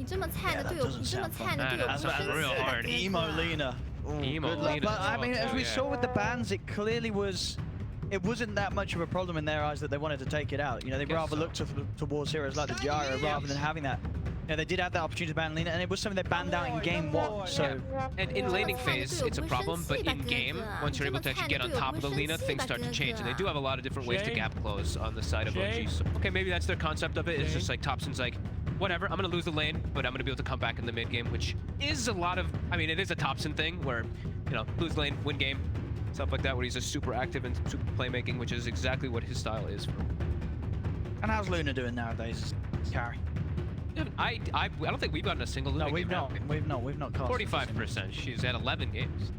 你这么菜的队友，你这么菜的队友不生气 real 吧 hard. 哥 Emo 哥？ Lena. Ooh, Emo good luck. Lena But I mean, as well, as we yeah. saw with the bans, it clearly was. It wasn't that much of a problem in their eyes that they wanted to take it out. You know, they rather looked towards heroes like the Gyro rather than having that. You know, they did have that opportunity to ban Lena, and it was something they banned out in game 1. So, and in laning phase, it's a problem, but in game, once you're able to actually get on top of the Lena, things start to change, and they do have a lot of different ways to gap close on the side of OG. So, okay, maybe that's their concept of it. It's just like Thompson's like, whatever, I'm gonna lose the lane, but I'm gonna be able to come back in the mid game, which is a lot of. I mean, it is a Thompson thing where, you know, lose lane, win game. Stuff like that, where he's just super active and super playmaking, which is exactly what his style is. and how's Luna doing nowadays? Carry. I don't think we've gotten a single Luna No, we've game. not. We've not. 45%. She's at 11 games.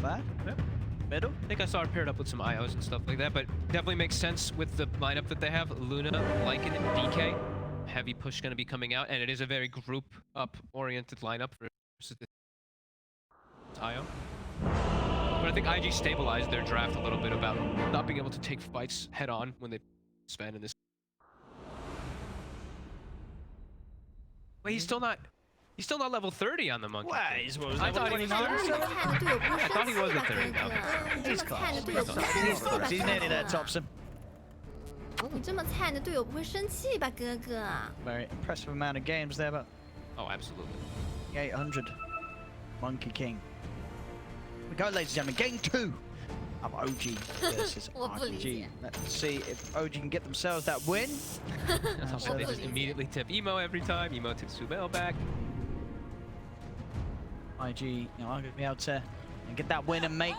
Bad. Yep. Middle. I think I saw her paired up with some IOs and stuff like that, but definitely makes sense with the lineup that they have. Luna, Lycan, and DK. Heavy push going to be coming out, and it is a very group-up-oriented lineup versus the IO. But I think IG stabilized their draft a little bit about not being able to take fights head-on when they span in this. Wait, he's still not level 30 on the monkey. Well, he's what was I level thought he was 29. 这么菜的队友不 I thought he 生 was 气 at 吧哥 30 now. 哥？你这么菜的队友不生 He's 气吧 close. He's nearly there, 哥哥？ Thompson. 你这么菜的队友不会生气吧哥哥？ Very impressive amount of games there, but Oh, absolutely. 800. Monkey King. We go, ladies and gentlemen. Game 2 of OG versus 我不理 RG. 解。 Let's see if OG can get themselves that win. That's how they just immediately tip Emo every time. Emo tips Subel back. IG, you know, I'm going to be able to get that win and make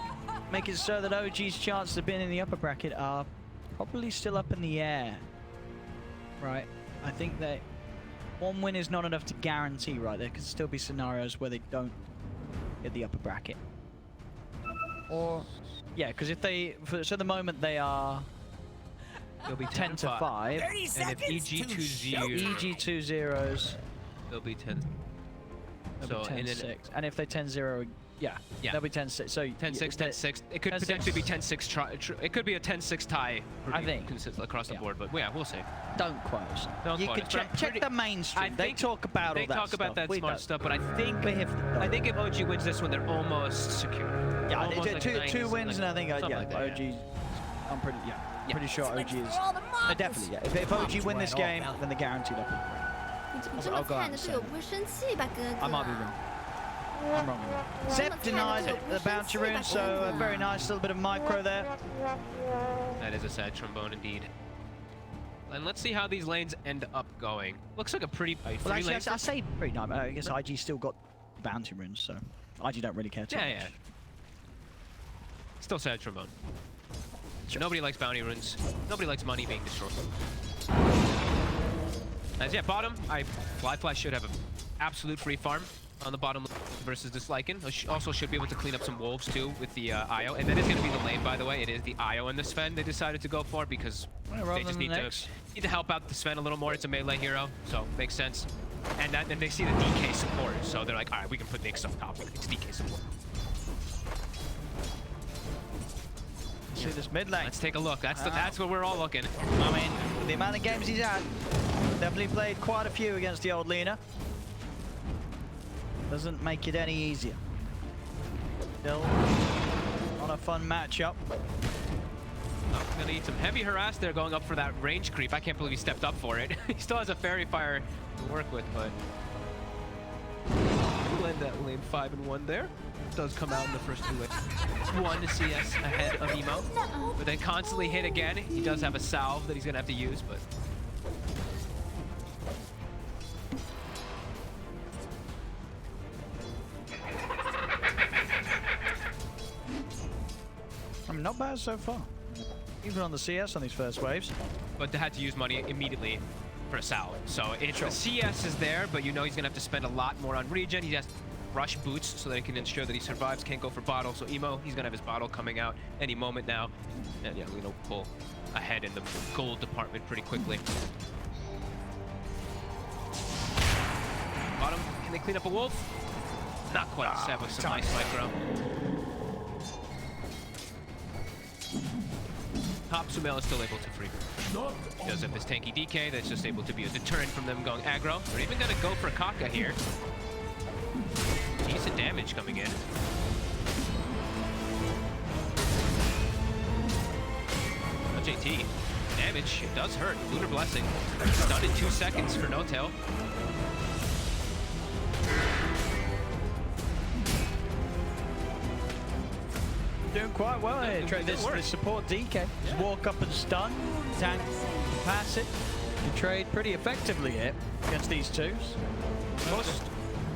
it so that OG's chances of being in the upper bracket are probably still up in the air. Right. I think that one win is not enough to guarantee, right? There could still be scenarios where they don't hit the upper bracket. Or, yeah, because if they, so at the moment they are They'll be 10 to 5. 30 and if EG 2-0, EG 2-0s, they'll be 10. they'll be 10-6. And if they 10-0, yeah, they'll be 10-6. So 10-6, 10-6. It could potentially be 10-6. It could be a 10-6 tie. I think across the board, but yeah, we'll see. Don't quote us. Don't You quote can us, but check the mainstream. They talk about all They that talk stuff. about that We smart don't. stuff, but I think if OG wins this one, they're almost secure. Yeah, Almost they like two wins, and I think something yeah, like that, OG. I'm pretty pretty sure OG is. No, Definitely, yeah. If OG win this game, then they're guaranteed up. 你这么菜的队友不会生气吧哥哥？ I might be wrong. I'm wrong. Zep denied the bounty rune, so a very nice little bit of micro there. That is a sad trombone indeed. And let's see how these lanes end up going. Looks like a pretty Well, three actually, lanes. I say pretty nice. I guess IG still got bounty runes, so IG don't really care too Yeah, much. yeah. Still sad trombone. Nobody likes bounty runes. Nobody likes money being destroyed. As yeah, bottom, Fly should have an absolute free farm on the bottom versus this Lycan. Also should be able to clean up some wolves too with the IO. And that is going to be the lane, by the way. It is the IO and the Sven they decided to go for because they just need to help out the Sven a little more. It's a melee hero, so makes sense. And then they see the DK support, so they're like, all right, we can put Nyx up top. It's DK support. See this mid lane. Let's take a look. That's where we're all looking. I mean, the amount of games he's had, definitely played quite a few against the old Lena. Doesn't make it any easier. Still not a fun matchup. Oh, gonna need some heavy harass there going up for that range creep. I can't believe he stepped up for it. He still has a fairy fire to work with, but we'll end that lane 5-1 there. Does come out in the first 2 lanes. 1 CS ahead of Emo, but then constantly hit again. He does have a salve that he's gonna have to use, but I mean, not bad so far. Even on the CS on these first waves. but they had to use money immediately for a salve. So it's the CS is there, but you know he's gonna have to spend a lot more on regen. He has rush boots so that he can ensure that he survives. Can't go for bottle. So Emo, he's gonna have his bottle coming out any moment now. And yeah, we're gonna pull ahead in the gold department pretty quickly. Bottom, can they clean up a wolf? Not quite. Seb with some nice micro. Top Sumail is still able to free. He does have this tanky DK that's just able to be a deterrent from them going aggro. They're even gonna go for Kaka here. Decent damage coming in. JT, damage, it does hurt. Lunar Blessing, done in 2 seconds for No Tail. Doing quite well here, Trey. This support DK. Just walk up and stun, tank, pass it. You trade pretty effectively here against these twos.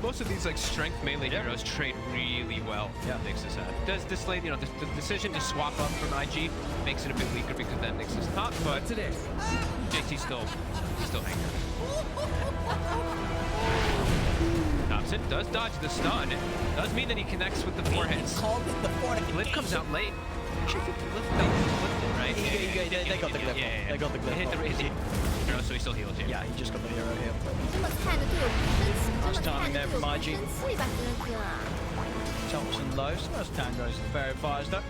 Most of these like strength melee heroes trade really well. Yeah. Nixus does this lane, you know, the decision to swap up from IG makes it a bit weaker because then Nixus top, but JT still hanging. Thompson does dodge the stun. Does mean that he connects with the foreheads. Blip comes out late. Actually, right? They got the glyph. Yeah. They got the glyph. Hit the hero, so he still heals here. Yeah, he just got the hero here. 这么菜的队友不生气，这么 Nice 菜 timing 的 there 队友 from 不 IG. 生气吧，哥哥。 Thompson low, so that's Tango's very fires though.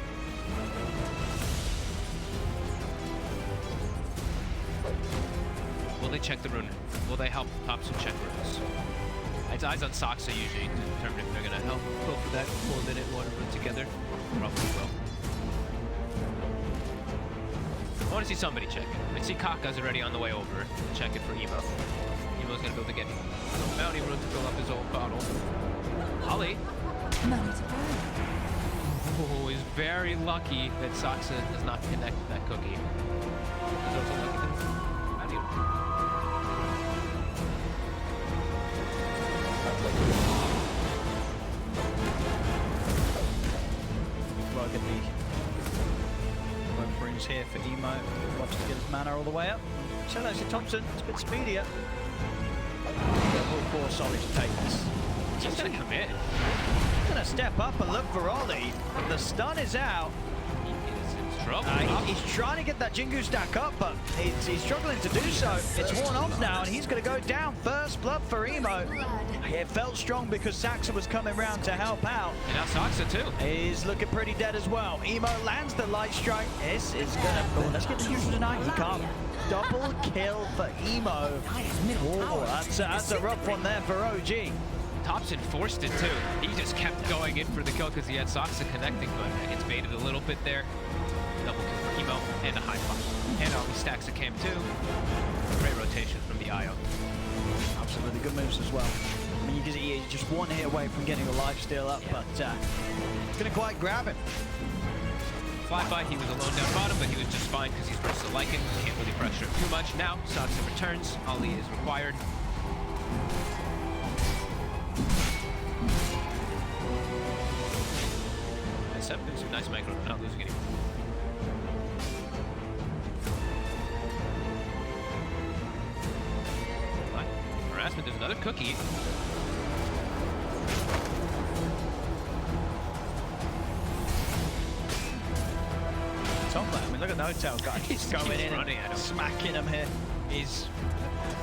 Will they check the rune? Will they help Thompson check runes? It's eyes on Soxa usually to determine if they're gonna help go for that 4-minute water rune together. Probably will. I want to see somebody check it. I see Kaka's already on the way over to check it for Emo. Emo's gonna be able to get a bounty rune to fill up his old bottle. Ali. Oh, he's very lucky that Soxa does not connect that cookie. He's also lucky that bounty rune. Well, get the runes here for Emo. Wants to get his mana all the way up. So that's Thompson. It's a bit speedier. All 4 solid to take this. He's gonna come in. Gonna step up and look for Ollie. The stun is out. He is in trouble. He's trying to get that Jingu stack up, but he's struggling to do so. It's worn off now, and he's going to go down. First blood for Emo. It felt strong because Saxa was coming round to help out. And now Soxa too. He's looking pretty dead as well. Emo lands the light strike. This is gonna. Oh, let's get the neutral tonight. He can't. Double kill for Emo. Oh, that's a rough one there for OG. Thompson forced it too. He just kept going in for the kill because he had Soxa connecting, but it's baited a little bit there. Double kill for Emo and a high five. And he stacks a camp too. Great rotation from the IO. Absolutely good moves as well. I mean, you can see he's just one hit away from getting the life steal up, but couldn't quite grab him. Flyby, he was alone down bottom, but he was just fine because he's versus Lycan. Can't really pressure him too much. Now, Soxa returns. Ali is required. Some nice micro, not losing anyone. Harassment, there's another cookie. Top lane, I mean, look at the hotel guy. He's going in running and at him. smacking him here. He's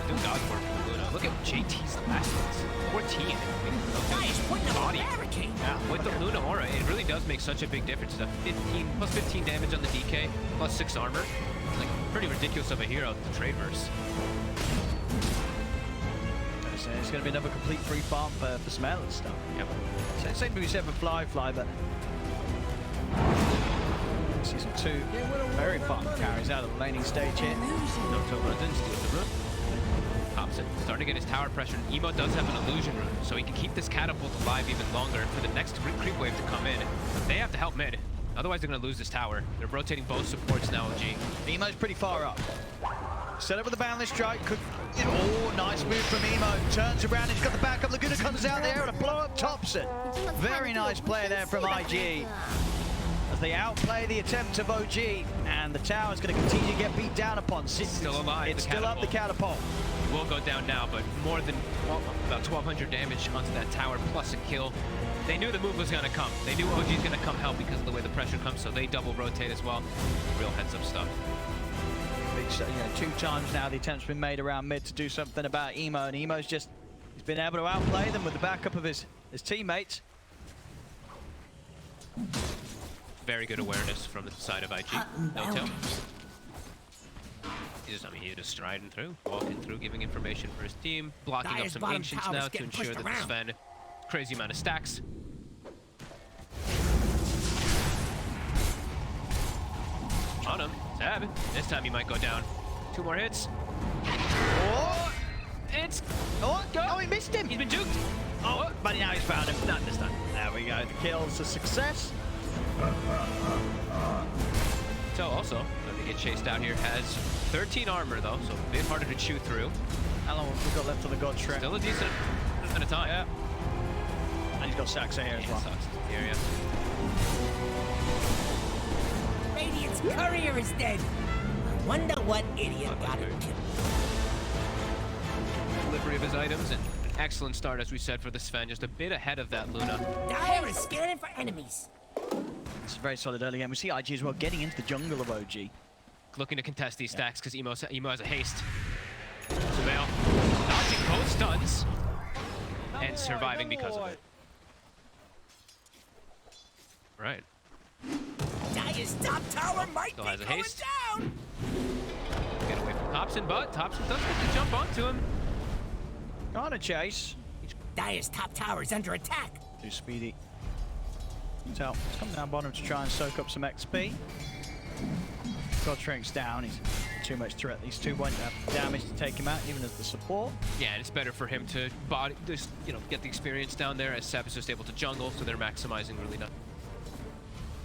doing God's work for Luna. Look at JT's last hits. 14. Body. Yeah, with the Luna aura, it really does make such a big difference. The 15 plus 15 damage on the DK, plus 6 armor. Like, pretty ridiculous of a hero to trade verse. It's going to be another complete free farm for Smell and stuff. Yep. So same thing we said for Fly, but Season 2 very fun carries out of the laning stage here. No toe runs in, steals the rune. Thompson starting to get his tower pressure. Emo does have an illusion rune, so he can keep this catapult alive even longer for the next creep wave to come in. They have to help mid, otherwise they're going to lose this tower. They're rotating both supports now, OG. Emo's pretty far up. Set up with the boundless strike. Oh, nice move from Emo. Turns around, he's got the backup. Laguna comes out there and a blow up Thompson. Very nice play there from IG. As they outplay the attempt of OG, and the tower's going to continue to get beat down upon. It's still alive. It's still up the catapult. It will go down now, but more than about 1,200 damage onto that tower plus a kill. They knew the move was going to come. They knew OG's going to come help because of the way the pressure comes, so they double rotate as well. Real heads-up stuff. You know, 2 times now the attempt's been made around mid to do something about Emo, and Emo's just he's been able to outplay them with the backup of his teammates. Very good awareness from the side of IG. No tail. He's just striding through, walking through, giving information for his team, blocking up some Ancients now to ensure that the Sven crazy amount of stacks. On him, Seb. This time he might go down. 2 more hits. Oh! It's... Oh, oh, he missed him! He's been juked! Oh, but now he's found him. Not this time. There we go. The kill's a success. So also, when they get chased out here, has 13 armor though, so a bit harder to chew through. How long have we got left on the God Shrek? Still a decent amount of time. Yeah. And he's got Saxa here as well. Sucks. The area. Radiant's courier is dead. I wonder what idiot got him killed. Delivery of his items and an excellent start, as we said, for the Sven, just a bit ahead of that Luna. Dire is scanning for enemies. It's a very solid early game. We see IG as well getting into the jungle of OG. Looking to contest these stacks because Emo has a haste. Surveil dodging both stuns and surviving because of it. Right. Dire's top tower might Still be has a going haste. down. Get away from Thompson, but Thompson does get to jump onto him. On a chase. Dire's top tower is under attack. Too speedy. So, he's coming down bottom to try and soak up some XP. God Shrink's down. He's too much threat. These 2 won't have damage to take him out, even as the support. Yeah, and it's better for him to just get the experience down there, as Seb is just able to jungle, so they're maximizing really not.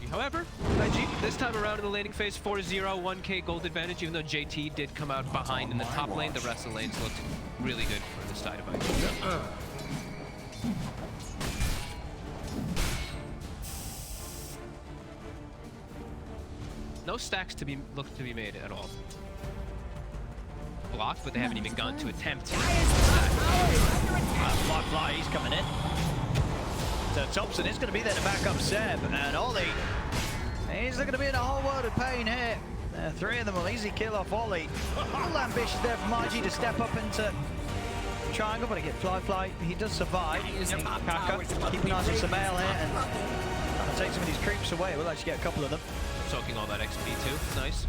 However, IG this time around in the laning phase, 4-0, 1k gold advantage, even though JT did come out behind in the top lane, the rest of the lanes looked really good for the side of IG. No stacks look to be made at all. Blocked, but they haven't even gone to attempt. Fly, he's coming in. So Thompson is going to be there to back up Seb, and Ollie, he's going to be in a whole world of pain here. 3 of them will easily kill off Ollie. A little ambitious there from IG to step up into triangle, but I get Fly. He does survive. Kaka, keep an eye on Surveil here, and trying to take some of these creeps away. We'll actually get a couple of them. Soaking all that XP too, nice.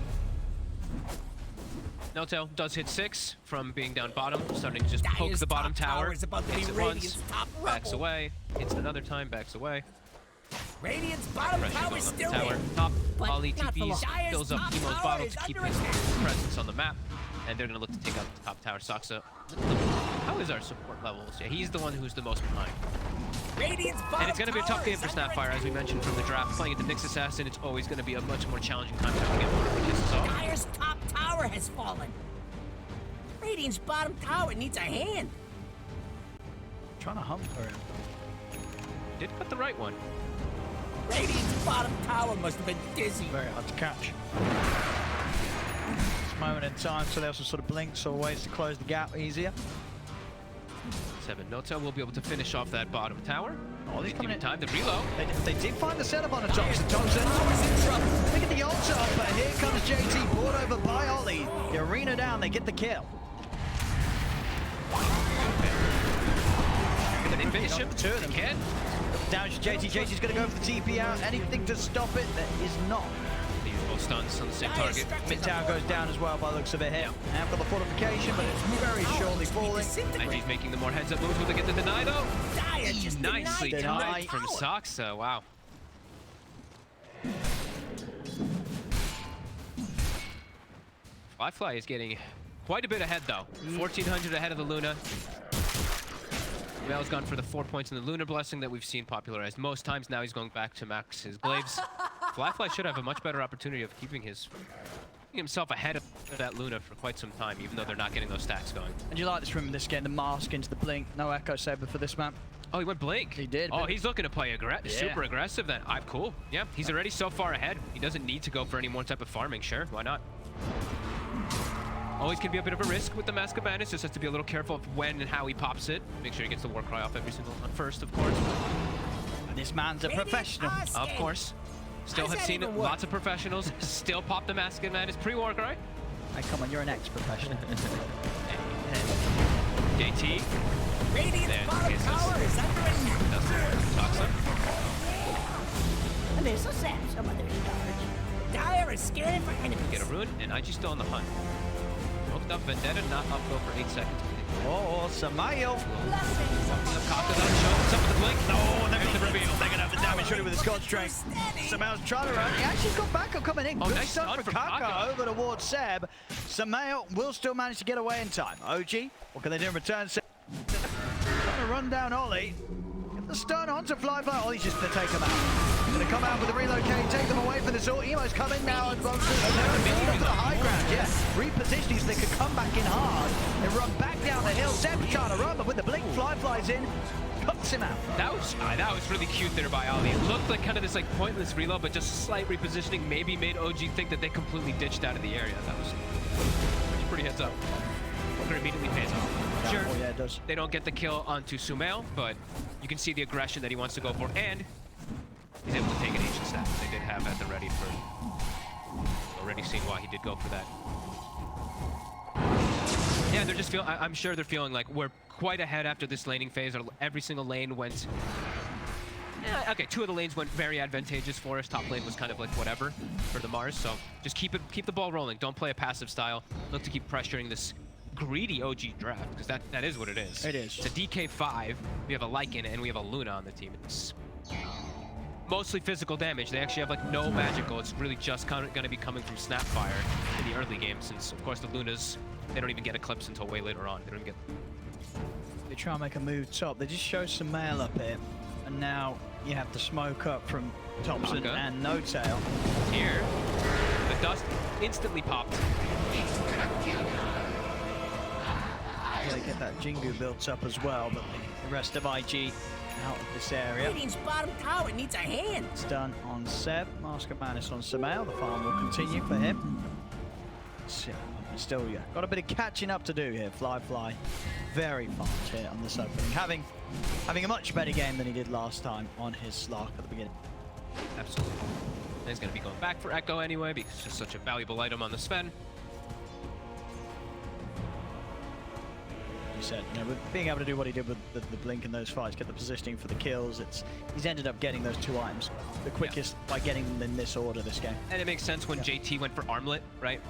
No-Tail does hit 6 from being down bottom, starting to just poke the bottom tower. Hits it once, backs away, hits another time, backs away. Radiant's bottom tower is still tower. there. Top, But Ollie not for TPs, long. fills up Dire's Emo's top bottle tower to keep is his under presence on the map. And they're going to look to take out the top tower. Saxa, how is our support levels? Yeah, he's the one who's the most behind. Radiant's bottom And it's going to be a tough game for Snapfire, as we mentioned from the draft. Playing at the Nyx Assassin, it's always going to be a much more challenging time to get one of the kisses off. Dire's top tower has fallen. Radiant's bottom tower needs a hand. Trying to hump for him. Did cut the right one. Radiant's bottom tower must have been dizzy. Very hard to catch. This moment in time, so they also sort of blink, so ways to close the gap easier. 7 No-Tail will be able to finish off that bottom tower. Oh, he's coming in. Time, the reload. They did find the setup on the Thompson. Look at the ult up, but here comes JT, brought over by Ollie. The arena down, they get the kill. They finish him. Two of them. Again. Damage to JT. JT's going to go for the TP out. Anything to stop it? There is not. These both stuns on the same target. Mid tower goes down as well by the looks of it here. And got the fortification, but it's very surely falling. IG's making the more heads-up moves. Will they get the deny though? Dire just Nicely denied. timed from Saxa. Wow. Fly is getting quite a bit ahead though. 1400 ahead of the Luna. Mel's gone for the 4 points in the Lunar Blessing that we've seen popularized most times. Now he's going back to max his glaives. Fly should have a much better opportunity of keeping himself ahead of that Luna for quite some time, even though they're not getting those stacks going. And you like this room in this game, the mask into the blink. No Echo Saber for this map. Oh, he went blink. He did. Oh, he's looking to play super aggressive then. I'm cool. Yeah, he's already so far ahead. He doesn't need to go for any more type of farming. Sure, why not? Always can be a bit of a risk with the Mask of Madness. Just has to be a little careful of when and how he pops it. Make sure he gets the war cry off every single one first, of course. And this man's a professional. Of course. Still have seen lots of professionals still pop the Mask of Madness pre-war cry. Hey, come on, you're an ex-professional. JT. Radiant's bottom tower is under attack. And there's a sap some other charge. Dire is scanning for enemies. Get a rune, and IG still on the hunt. picked up. Vendetta not up though for 8 seconds. Oh, Samael. Kaka's on show. What's up with the blink? Oh, and there's the reveal. They're going to have the damage ready with the Scotch strength. Samael's trying to run. He actually got back up coming in. Oh, Good nice stun stun for from Kaka Kaka. over towards Seb. Samael will still manage to get away in time. OG, what can they do in return? Seb trying to run down Ollie. Get the stun onto Fly. Ollie's just going to take him out. Going to come out with the relocate, take them away for this ult. Emo's coming now and runs through the high ground. Yeah, repositioning so they could come back in hard and run back down the hill. Seb's trying to run, but with the blink, Fly's in, cuts him out. That was really cute there by Ollie. It looked like kind of this like pointless reload, but just slight repositioning maybe made OG think that they completely ditched out of the area. That was pretty heads up. Walker immediately pays off. Sure, yeah, it does. They don't get the kill onto Sumail, but you can see the aggression that he wants to go for, and he's able to take an ancient staff. They did have at the ready for already seeing why he did go for that. Yeah, they're just I'm sure they're feeling like we're quite ahead after this laning phase. Every single lane went. Yeah, okay, 2 of the lanes went very advantageous for us. Top lane was kind of like whatever for the Mars. So just keep the ball rolling. Don't play a passive style. Look to keep pressuring this greedy OG draft, because that is what it is. It is. It's a DK5. We have a Lycan and we have a Luna on the team. It's mostly physical damage. They actually have like no magical. It's really just going to be coming from Snapfire in the early game, since of course the Lunas, they don't even get Eclipse until way later on. They don't even get. They try and make a move top. They just show some mail up here, and now you have the smoke up from Thompson and No Tail. Here, the dust instantly popped. Yeah, they get that Jingu built up as well, but the rest of IG out of this area. Radiant's bottom tower needs a hand. It's done on Seb. Mask of Madness on Samael. The farm will continue for him. Still, yeah, got a bit of catching up to do here. Fly very fast here on this opening, having a much better game than he did last time on his Slark at the beginning. Absolutely. And he's going to be going back for Echo anyway, because it's just such a valuable item on the Sven. You said, you know, with being able to do what he did with the blink in those fights, get the positioning for the kills, he's ended up getting those 2 items the quickest by getting them in this order this game. And it makes sense when JT went for Armlet, right?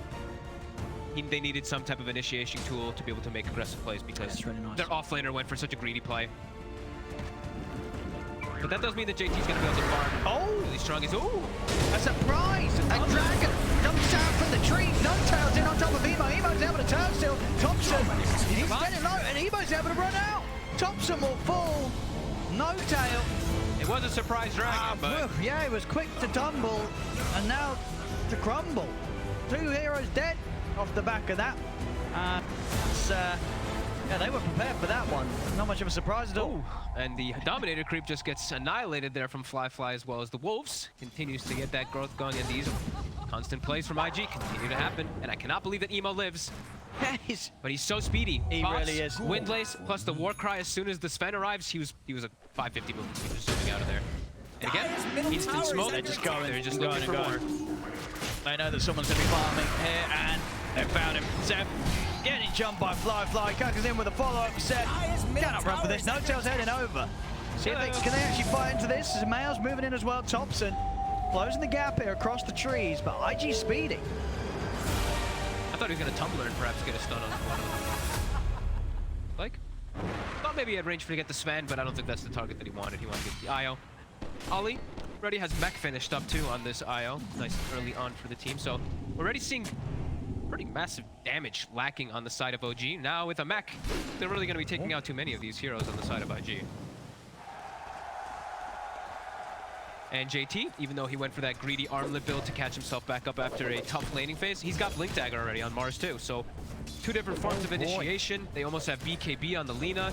They needed some type of initiation tool to be able to make aggressive plays, because really nice. Their offlaner went for such a greedy play. But that does mean that JT's going to be able to farm really strong. Ooh! A surprise! A dragon jumps out from the tree. No Tail's in on top of Emo. Emo's able to turn still. Thompson, he's getting low, and Emo's able to run out. Thompson will fall. No Tail. It was a surprise dragon, but... Yeah, he was quick to tumble, and now to crumble. 2 heroes dead off the back of that. Yeah, they were prepared for that one. Not much of a surprise at all. Ooh. And the Dominator creep just gets annihilated there from Fly, as well as the Wolves. Continues to get that growth going, and these constant plays from IG continue to happen. And I cannot believe that Emo lives. But he's so speedy. He Pops, really is. Windlace plus the Warcry. As soon as the Sven arrives, he was a 550 movement speed just zooming out of there. And again, instant smoke. They're just going. They're just looking for more. They know that someone's going to be farming here, and they found him. Seb getting jumped by Fly. Kaka's in with a follow-up. Seb cannot run for this. No Tail's heading over. See if can they actually fight into this? Mail's moving in as well. Thompson closing the gap here across the trees, but IG speeding. I thought he was going to Tumbler and perhaps get a stun on one of them. Like, thought maybe he had range for to get the Sven, but I don't think that's the target that he wanted. He wanted to get the IO. Ollie already has mech finished up too on this IO. Nice early on for the team. So we're already seeing pretty massive damage lacking on the side of OG. Now with a mech, they're really going to be taking out too many of these heroes on the side of IG. And JT, even though he went for that greedy armlet build to catch himself back up after a tough laning phase, he's got Blink Dagger already on Mars too. So 2 different forms of initiation. They almost have BKB on the Lina.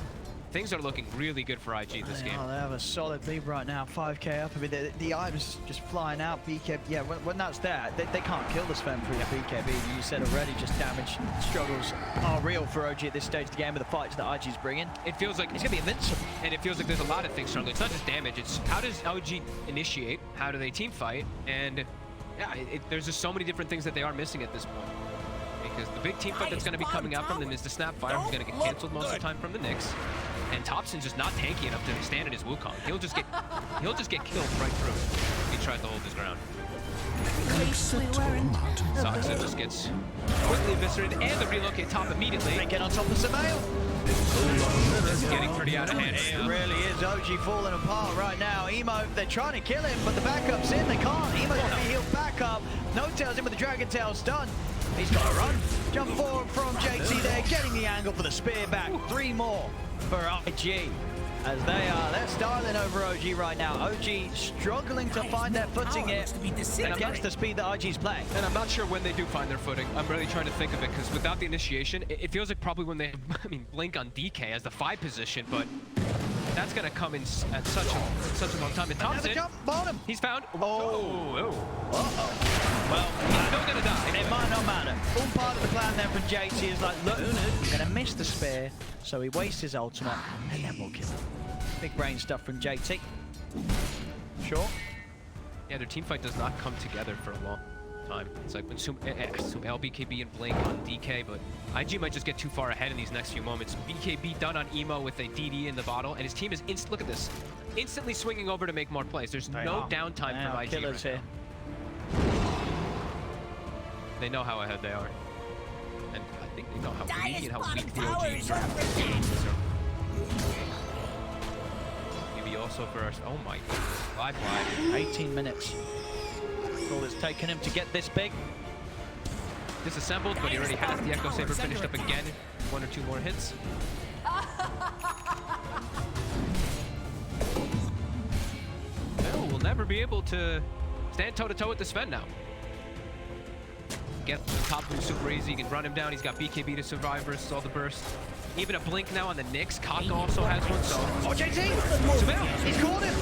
Things are looking really good for IG this game. They have a solid lead right now, 5k up. I mean, the items just flying out. BKB, yeah, when that's there, they can't kill the Sven through BKB. You said already, just damage struggles are real for OG at this stage of the game with the fights that IG's bringing. It feels like it's gonna be invincible. And it feels like there's a lot of things struggling. It's not just damage, it's how does OG initiate, how do they team fight, and yeah, there's just so many different things that they are missing at this point. Because the big team fight that's going to be coming out from them is the Snapfire, who's going to get canceled most of the time from the Nyx. And Thompson's just not tanky enough to stand in his Wukong. He'll just get killed right through. He tries to hold his ground. We weren't. Soxa just gets quickly eviscerated, and the relocate top immediately. They get on top of Surveil. This is getting pretty out of hand. It really is. OG falling apart right now. Emo, they're trying to kill him, but the backup's in. They can't. Emo's going to be healed back up. No Tails in with the Dragon Tail stun. He's got to run. Jump forward from JT there, getting the angle for the spear back. 3 more for IG. As they're styling over OG right now. OG struggling to find their footing here against the speed that IG's playing. And I'm not sure when they do find their footing. I'm really trying to think of it, because without the initiation, it feels like probably when they, blink on DK as the 5 position, but that's going to come in at such a long time. And Thompson, jump, bottom. He's found. Oh. Well, he's still going to die. It might not matter. All part of the plan then from JT is like, look, I'm going to miss the spear, so he wastes his ultimate, and then we'll kill him. Big brain stuff from JT. Sure. Yeah, their team fight does not come together for a long time. It's like when Sumail, BKB, and Blink on DK, but IG might just get too far ahead in these next few moments. BKB done on Emo with a DD in the bottle, and his team is look at this, instantly swinging over to make more plays. There's no downtime from IG killers right here. They know how ahead they are, and I think they know how weak and how weak the OGs are. Maybe also for our, oh my goodness, live. 18 minutes. All it's taken him to get this big. Disassembled, but he already has the Echo Saber finished up again. 1 or 2 more hits. Will never be able to stand toe-to-toe with the Sven now. Get the top of him super easy, you can run him down. He's got BKB to survive versus all the bursts. Even a blink now on the Nyx. Kaka also has one, so... Oh, JT! Sumail! He's caught him!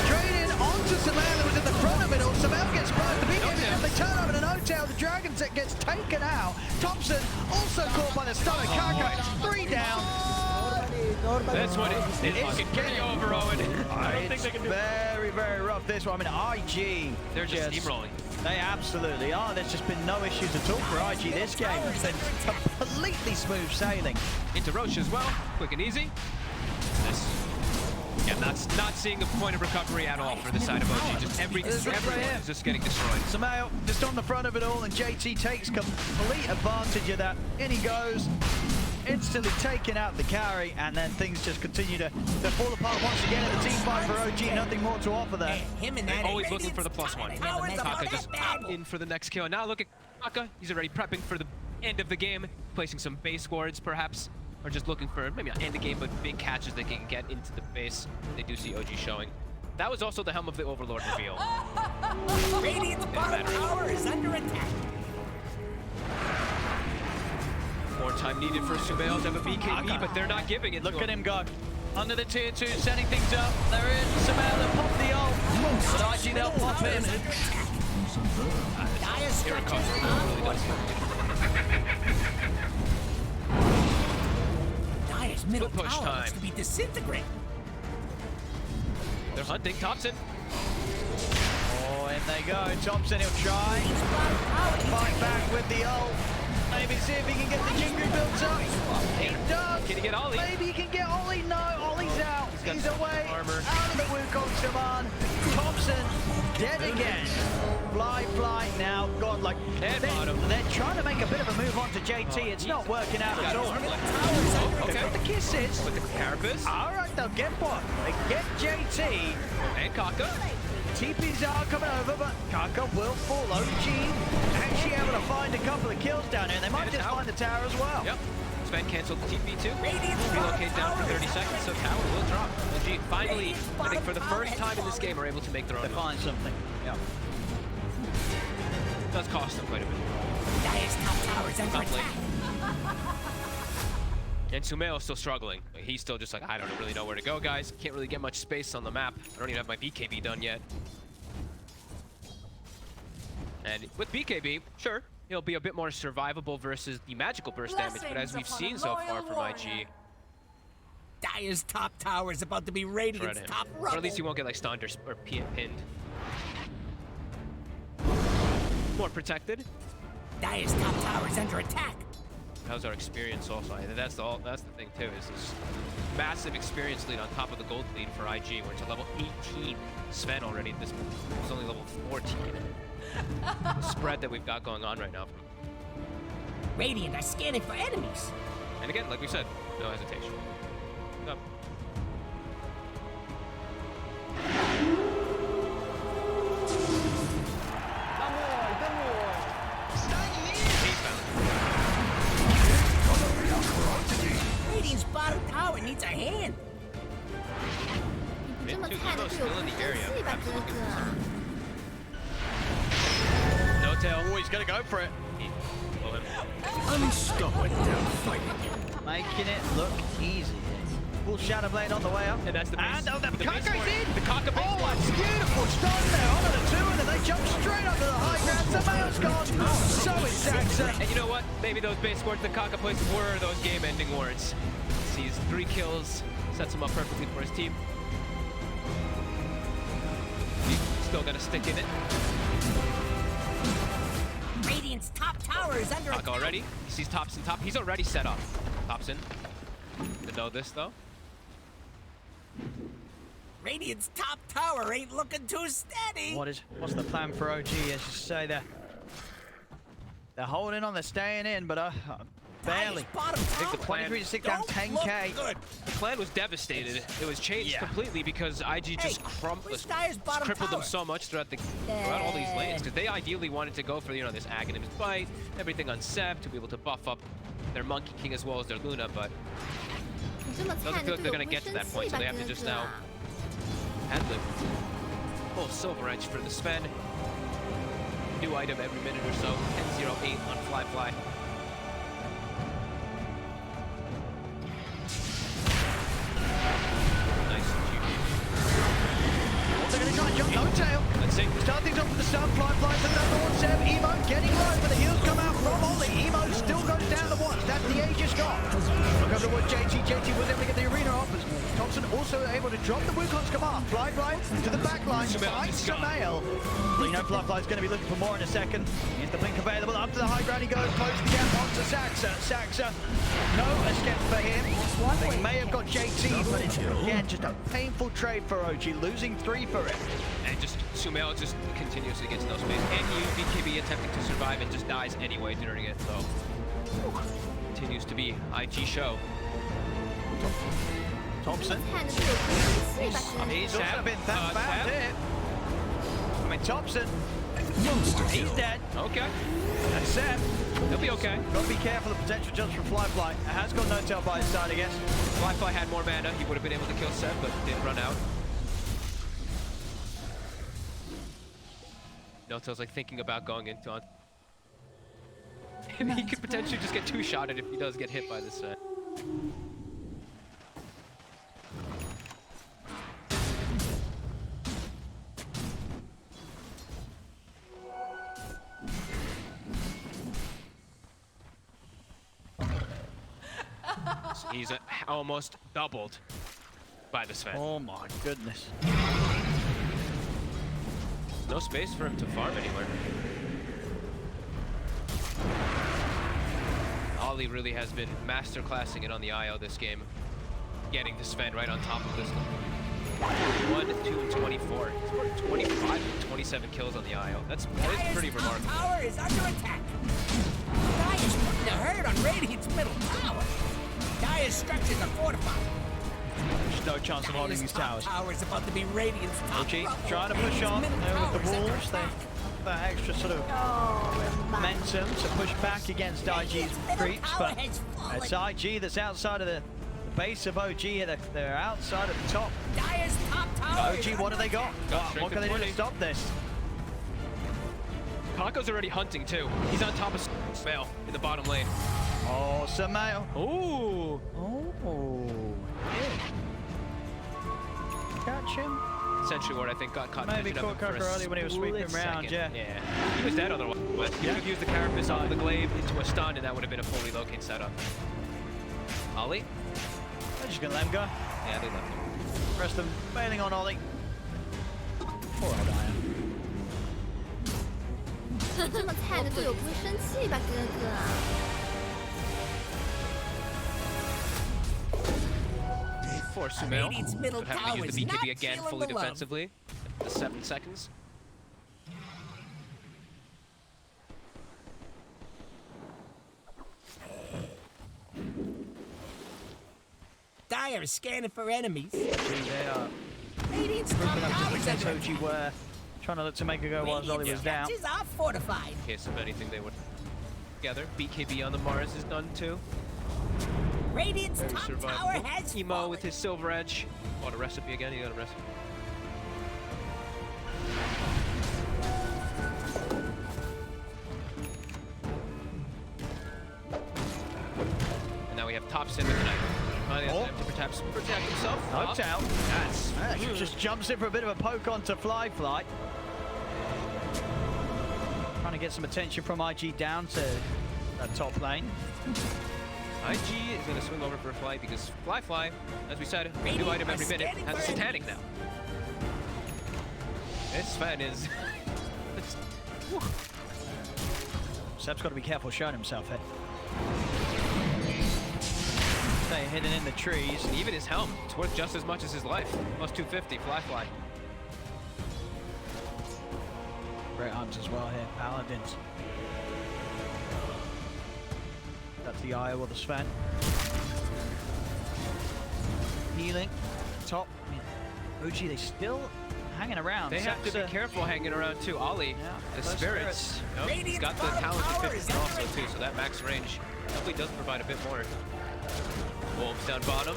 Straight in onto Sumail, who was in the front of it all. Sumail gets burst. The BKB, they turn over to no-tail. The Dragon Tech gets taken out. Thompson also caught by the stunner. Kaka, 3 down. This one is fucking getting over, Owen. I don't think they can do it. Very, very rough, this one. I mean, IG... They're just steamrolling. They absolutely are. There's just been no issues at all for IG this game. It's been completely smooth sailing. Into Roche as well, quick and easy. This, yeah, not seeing a point of recovery at all for the side of OG. Just everyone is just getting destroyed. Sumail just on the front of it all, and JT takes complete advantage of that. In he goes, instantly taking out the carry, and then things just continue to fall apart once again in the team fight for OG. Nothing more to offer there. They're always looking for the +1. Kaka just in for the next kill. And now look at Kaka. He's already prepping for the end of the game, placing some base wards perhaps, or just looking for maybe not end the game, but big catches they can get into the base. They do see OG showing. That was also the Helm of the Overlord reveal. Radiant's bottom tower is under attack. More time needed for Sumail to have a BKB, but they're not giving it. Look at him go. Under the tier 2, setting things up. They're in. Sumail, they'll pop the ult. But IG, they'll pop in. Here it comes. Really does. Dire's middle push tower time. looks to be disintegrating. They're hunting Thompson. Oh, in they go. Thompson, he'll try. Fight back with the ult. Maybe see if he can get the Jingu built up. He does. Can he get Ollie? Maybe he can get Ollie. No, Ollie's out. He's away. Armor. Out of the Wukong Shaman. Thompson dead again. Fly now. God, like they're trying to make a bit of a move onto JT. It's not working out at all. Okay. But the kisses. With the carapace. All right, they'll get one. They get JT. And Kaka. TP's are coming over, but Kaka will fall. OG actually able to find a couple of kills down here. They might just find the tower as well. Yep. Sven canceled the TP too. Relocate down for 30 seconds, so tower will drop. OG finally, I think for the first time in this game, are able to make their own. They find something. Yep. It does cost them quite a bit. Dire's top tower is under attack. And Sumail is still struggling. He's still just like, I don't really know where to go, guys. Can't really get much space on the map. I don't even have my BKB done yet. And with BKB, sure, he'll be a bit more survivable versus the magical burst damage, but as we've seen so far from IG, Dire's top tower is about to be Radiant's top rubble. or at least he won't get like stunned or pinned. More protected. Dire's top tower is under attack. how's our experience also? That's the thing too, is this massive experience lead on top of the gold lead for IG. We're to level 18. Sven already. This was only level 14. The spread that we've got going on right now. Radiant are scanning for enemies. And again, like we said, no hesitation. Up. Radiant's bottom tower needs a hand. 你这么菜的队友不会生气吧，哥哥？ No tail. Oh, he's gonna go for it. Unstoppable fighting. Making it look easy. Full Shadow Blade on the way up. And that's the base. And oh, the base Kaka's ward. in! The Kaka base Oh, ward. a beautiful stun there. On the two, and then they jump straight up to the high ground. Samael's gone. So is Saxa. And you know what? Maybe those base wards the Kaka places were those game-ending wards. Sees 3 kills, sets him up perfectly for his team. He's still gonna stick in it. Radiant's top tower is under Kaka attack. already. He sees Topson top. He's already set up. Topson. To know this though. Radiant's top tower ain't looking too steady. What's the plan for OG? As you say, they're holding on, they're staying in, but barely. Bottom I think the tower. plan, 23 to stick down 10k. the plan was devastated. It was changed completely because IG just where's Dire's bottom crippled them tower? so much throughout all these lanes because they ideally wanted to go for this Aghanim's bite, everything on Seb to be able to buff up their Monkey King as well as their Luna, but 你这么 doesn't 菜 feel 的 like they're 队友 gonna 不会 get to 生 that point, 气 so 吧， they have to 哥 just 哥？ now handle it. Full Silver Edge for the Sven. New item every minute or so. 10-0-8 on Fly. Nice GG. They're gonna try and jump no tail. Let's see. Start things off with the stun, flies another one, Seb. Emo getting low, but the heals come out from Ollie. Emo still goes down the watch. That's the Aegis got. Look over towards JT. JT was able to get the arena offers. Thompson also able to drop the Wukong's command. Fly to the back line. Finds Samael. You know Fly's going to be looking for more in a second. Here's the blink available. Up to the high ground he goes. Close the gap onto Saxa. Saxa. No escape for him. They may have got JT, but it's again just a painful trade for OG. Losing 3 for it. And just Sumail just continuously gets no space. And he used BKB attempting to survive and just dies anyway during it. So continues to be IG show. Thompson. 菜的队友不会生气吧，哥哥？ He's also been that bad hit. I mean, Thompson. He's dead. Okay. That's Seb. He'll be okay. Got to be careful of the potential jumps from Fly. It has got no tail by his side, I guess. Fly had more mana. He would have been able to kill Seb, but did run out. Notel's like thinking about going into on. He could potentially just get 2-shotted if he does get hit by this set. So he's almost doubled by the Sven. Oh my goodness. No space for him to farm anywhere. Ollie really has been masterclassing it on the IO this game. Getting the Sven right on top of this. 1, 2, and 24. He's scored 25 and 27 kills on the IO. That is pretty remarkable. Tower is under attack. Dire's putting the hurt on Radiant's middle tower. Dire's structures are fortified. There's no chance of holding these towers. Tower is about to be Radiant's top. OG rubble. trying to push on Radiant's there middle with the tower is under walls. They attack. have that extra sort of momentum to push back against IG's creeps, but it's IG that's outside of the base of OG. They're outside of the top. Dire's top tower. OG, what do they got? What can they do to stop this? Kako's already hunting too. He's on top of Smail in the bottom lane. Oh, Samael. Ooh. Oh. Catch him. Sentry Ward, I think, got caught. Maybe vision of caught him for Kaka a early when he was split sweeping around, second. yeah. Yeah. He was dead otherwise. He could have used the Carapace off the glaive into a stun, and that would have been a full relocate setup. Ollie? They're just gonna let him go. Yeah, they left him. Rest of them bailing on Ollie. Poor old Iron. 你这么菜的队友不会生气吧，哥哥？ for Sumail. Radiant's middle So having to tower use is the not BKB again feeling fully the love. defensively. The 7 seconds. Dire is scanning for enemies. They are Radiant's top ripping up tower just is in case under attack. OG were trying to look to make a go while Zolly was Radiant's down. structures are fortified. In case of anything, they would together. BKB on the Mars is done too. Radiant's Very top tower survivable. has Emo fallen. with his Silver Edge. Oh, a recipe again. You got a recipe. And now we have Topson with the knife. Finally has time to protect himself. No Up. doubt. That's Just jumps in for a bit of a poke onto Fly. Trying to get some attention from IG down to that top lane. IG is going to swing over for a Fly because Fly, as we said, a new item every minute, has a satanic now. This Sven is... Seb's got to be careful showing himself here. Stay hidden in the trees. And even his helm, it's worth just as much as his life. Plus 250, Fly. Great arms as well here, Paladins. That's the Eye or the Sven. Healing, top. I mean, OG, they still hanging around. They have to be careful hanging around too. Ollie, Yeah, the those spirits. Nope, he's Radiant's got the bottom talent tower to is 50 also under too, so that max range definitely does provide a bit more. Wolves down bottom.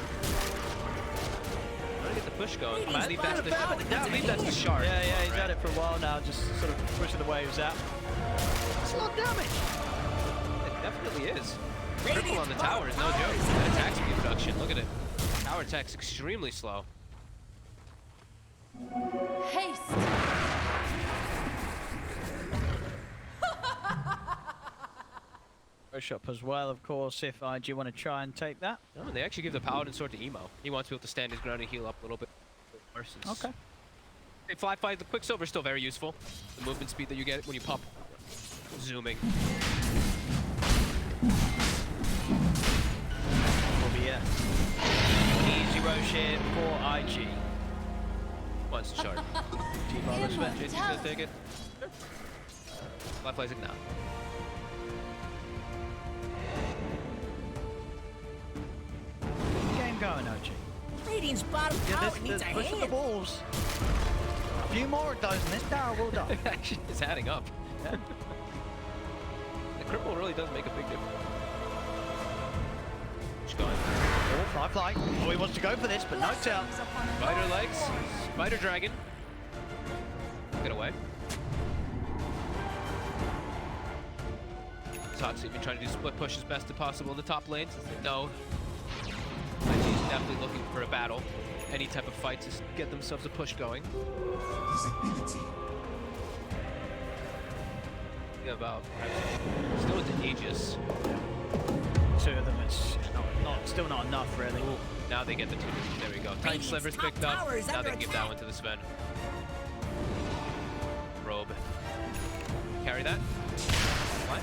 Trying to get the push going. I believe that's the shard. Yeah, he's had it for a while now, just sort of pushing the waves out. That's a lot of damage. It definitely is. Triple on the tower is no joke. That attack speed reduction, look at it. Tower attack's extremely slow. Haste. Push up as well, of course, if IG want to try and take that. Oh, and they actually give the Paladin sword to Emo. He wants to be able to stand his ground and heal up a little bit more. Okay. Hey, Fly, the Quicksilver is still very useful. The movement speed that you get when you pop. Zooming. Will be easy roche here for IG. Wants to shard. T-Bar Sven. JC's gonna take it. Fly plays it now. Game going, OG. Radiant's bottom tower needs a pushing the hand. balls. A few more of those and this tower will die. It actually is adding up. The cripple really does make a big difference. Just going. Oh, Fly. Oh, he wants to go for this, but no tell. Spider legs. Spider dragon. Get away. Toxic been trying to do split push as best as possible in the top lane. No. IG's definitely looking for a battle. Any type of fight to get themselves a push going. Yeah, about still with the Aegis. Two of them, it's still not enough, really. Ooh, now they get the two. There we go. Time Sliver's picked up. Now they can give that one to the Sven. Robe. Carry that. What?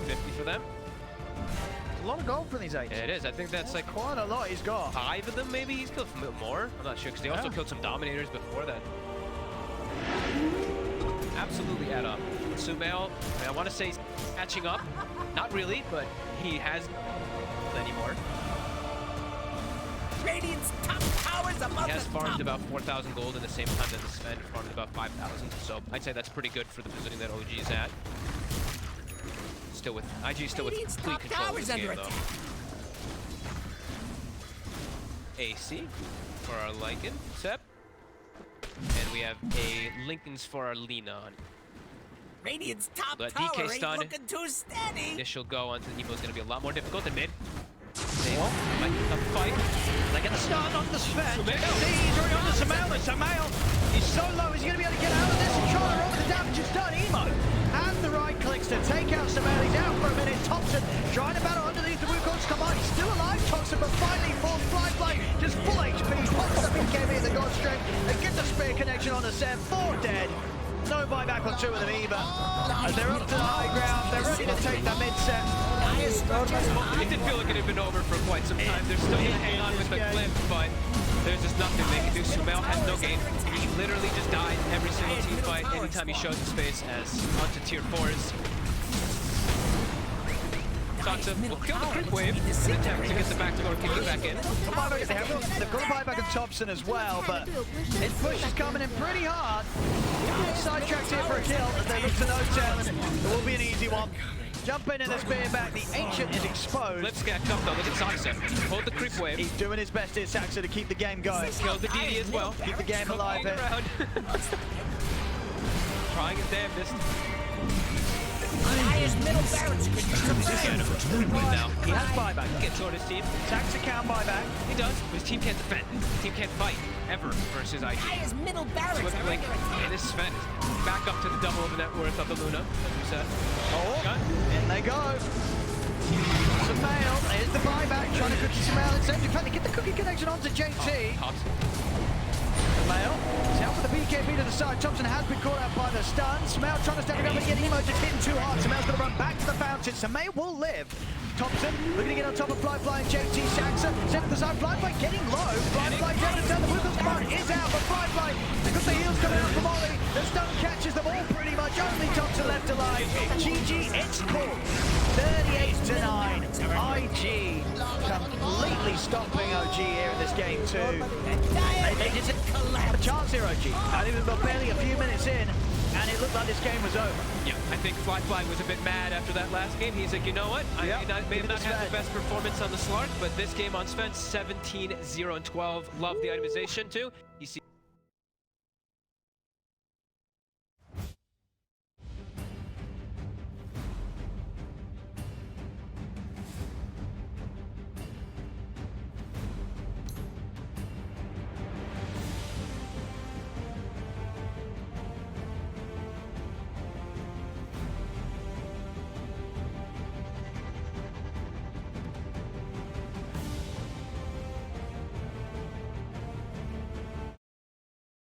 50 for them. A lot of gold for these eight. Yeah, it is. I think that's like Quite a lot he's got. 5 of them, maybe. He's killed more. I'm not sure, because they also killed some Dominators before that. Absolutely add up. Sumail, I want to say he's catching up. Not really, but he has anymore. Radiant's top towers above He has the farmed top. about 4,000 gold in the same time that the Sven farmed about 5,000. So I'd say that's pretty good for the positioning that OG is at. Still with IG, still with Radiant's complete top control of towers this game, under though. attack. AC for our Lycan, Sep. And we have a Lincoln's for our Lina. Radiant's top But tower DK ain't stun. looking too steady. Initial go onto the Evo is going to be a lot more difficult than mid. They might get the fight. They get the start on the Sven. Sumail. He's already on the Sumail. Sumail, he's so low, he's going to be able to get out of this and try and roll the damage. It's done. Emo. And the right clicks to take out Sumail. He's out for a minute. Thompson trying to battle underneath the Wukon's command. He's still alive, Thompson, but finally falls Fly. Just full HP. Pops the BKB in the God Strength and gets the spear connection on the Seb. 4 dead. No buyback on two of them either. As they're up to the high ground, they're ready to take that mid set. It did feel like it had been over for quite some time. They're still gonna hang on with the clip, but there's just nothing they can do. Sumail has no game. He literally just died every single team fight anytime he shows his face as onto tier 4s. Sansa will kill the creep wave and attempt to get the backdoor kicking back in. They've got a buyback on Thompson as well, but his push is coming in pretty hard. Sidetracked here for a kill as they look to no tail, and it will be an easy one. Jump in and the spear back. The Ancient is exposed. Let's get up though. Look at Sansa. Hold the creep wave. He's doing his best here, Saxa, to keep the game going. Kill the DD as well. Keep the game alive here. Trying his damnedest. Highest middle barracks could use some Now, He has buyback. gets short his team. Saxa can buyback. He does, but his team can't defend. His team can't fight, ever, versus IG. highest middle barracks. Swift Blink, and this Sven is back up to the double of the net worth of the Luna, as we said. Oh, Gun. in they go. Sumail, here's the buyback, trying to cookie Sumail and save defend. Get the cookie connection onto JT. Pops. Sumail, he's out for the BKB to the side. Thompson has been caught out by the stun. Sumail trying to step it up and get Emo just hitting too hard. Sumail's going to run back to the fountain. Sumail will live. Thompson looking to get on top of Fly and JT. Saxa set to the side. Fly getting low. Fly down and down. The Wither's Command is out, but Fly, because the heals coming out from Ollie, the stun catches them all pretty much. Only Thompson left alive. GG, it's called. 38-9. IG completely stomping OG here in this game too. They just have a chance here, OG. I think we've got barely a few minutes in, and it looked like this game was over. Yeah, I think Fly was a bit mad after that last game. He's like, you know what? I may have not had the best performance on the Slark, but this game on Sven, 17-0-12. Love the itemization too. You see.